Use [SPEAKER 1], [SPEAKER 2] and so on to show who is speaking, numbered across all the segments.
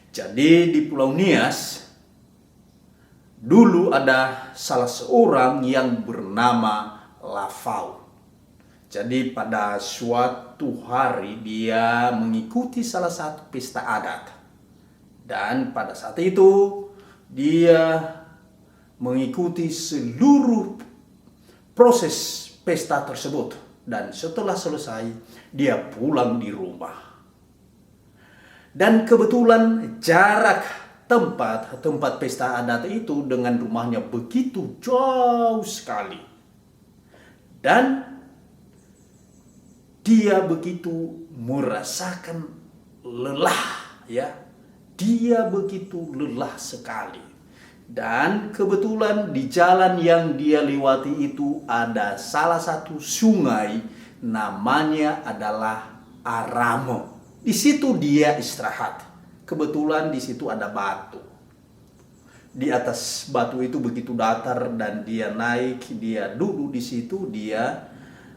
[SPEAKER 1] Jadi di Pulau Nias dulu ada salah seorang yang bernama Lafau. Jadi pada suatu hari dia mengikuti salah satu pesta adat. Dan pada saat itu dia mengikuti seluruh proses pesta tersebut. Dan setelah selesai dia pulang di rumah. Dan kebetulan jarak tempat pesta adat itu dengan rumahnya begitu jauh sekali. Dan dia begitu merasakan lelah, ya. Dia begitu lelah sekali. Dan kebetulan di jalan yang dia lewati itu ada salah satu sungai, namanya adalah Aramo. Di situ dia istirahat. Kebetulan di situ ada batu. Di atas batu itu begitu datar dan dia naik, dia duduk di situ, dia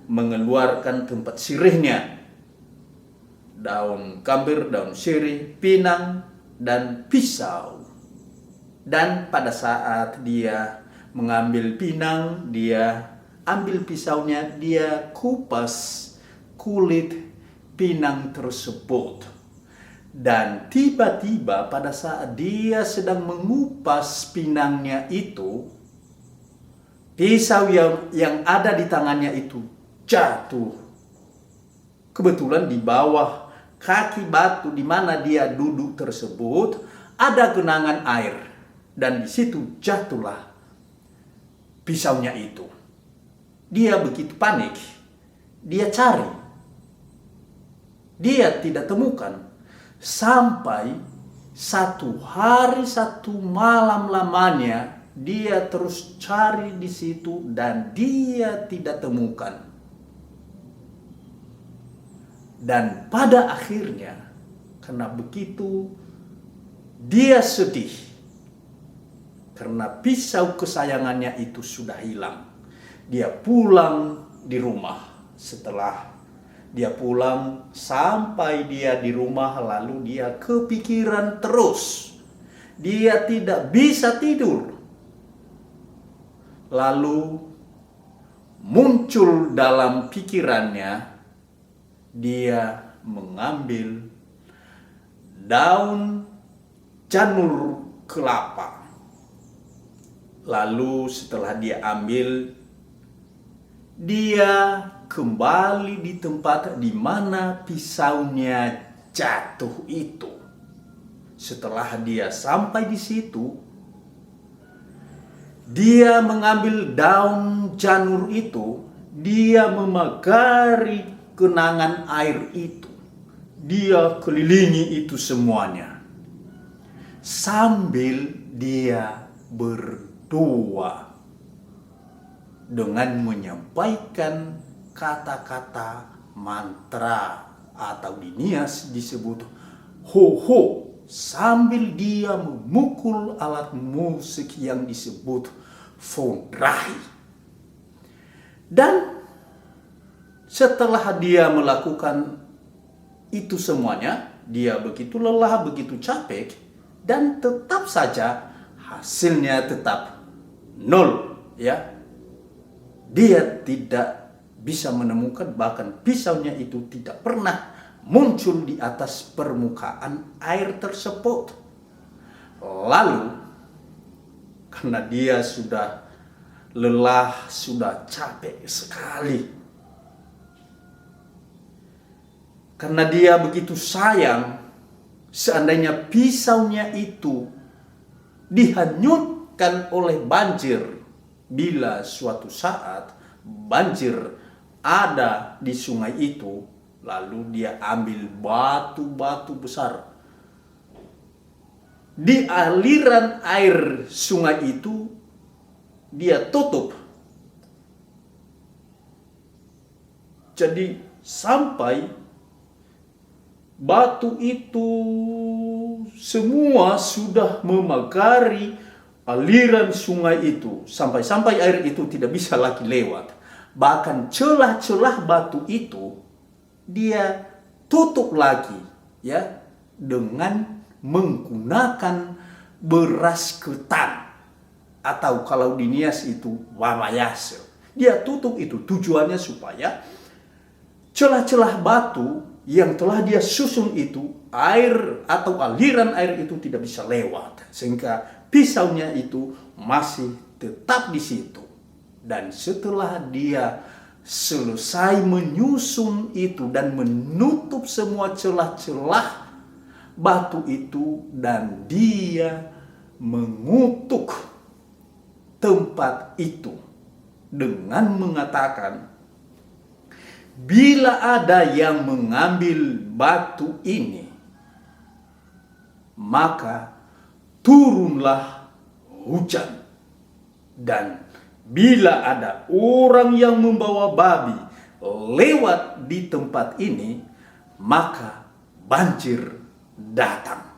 [SPEAKER 1] mengeluarkan tempat sirihnya. Daun kambir, daun sirih, pinang, dan pisau. Dan pada saat dia mengambil pinang, dia ambil pisaunya, dia kupas kulit pinang tersebut. Dan tiba-tiba pada saat dia sedang mengupas pinangnya itu, pisau yang ada di tangannya itu jatuh. Kebetulan di bawah kaki batu di mana dia duduk tersebut ada genangan air. Dan di situ jatuhlah pisaunya itu. Dia begitu panik. Dia cari. Dia tidak temukan. Sampai 1 hari 1 malam lamanya dia terus cari di situ dan dia tidak temukan. Dan pada akhirnya karena begitu dia sedih karena pisau kesayangannya itu sudah hilang. Dia pulang di rumah. Setelah dia pulang, sampai dia di rumah, lalu dia kepikiran terus. Dia tidak bisa tidur. Lalu muncul dalam pikirannya, dia mengambil daun janur kelapa. Lalu setelah dia ambil, dia kembali di tempat di mana pisaunya jatuh itu. Setelah dia sampai di situ, dia mengambil daun janur itu, dia memagari genangan air itu. Dia kelilingi itu semuanya. Sambil dia berdoa dengan menyampaikan kata-kata mantra atau di Nias disebut ho-ho, sambil dia memukul alat musik yang disebut fondrahi. Dan setelah dia melakukan itu semuanya, dia begitu lelah, begitu capek, dan tetap saja hasilnya tetap 0, ya. Dia tidak bisa menemukan, bahkan pisaunya itu tidak pernah muncul di atas permukaan air tersebut. Lalu karena dia sudah lelah, sudah capek sekali, karena dia begitu sayang, seandainya pisaunya itu dihanyutkan oleh banjir, bila suatu saat banjir ada di sungai itu, lalu dia ambil batu-batu besar di aliran air sungai itu, dia tutup. Jadi sampai batu itu semua sudah memagari aliran sungai itu, sampai air itu tidak bisa lagi lewat. Bahkan celah-celah batu itu dia tutup lagi, ya, dengan menggunakan beras ketan, atau kalau di Nias itu wamayase. Dia tutup itu tujuannya supaya celah-celah batu yang telah dia susun itu, air atau aliran air itu tidak bisa lewat, sehingga pisaunya itu masih tetap di situ. Dan setelah dia selesai menyusun itu dan menutup semua celah-celah batu itu, dan dia mengutuk tempat itu dengan mengatakan, bila ada yang mengambil batu ini, maka turunlah hujan. Dan bila ada orang yang membawa babi lewat di tempat ini, maka banjir datang.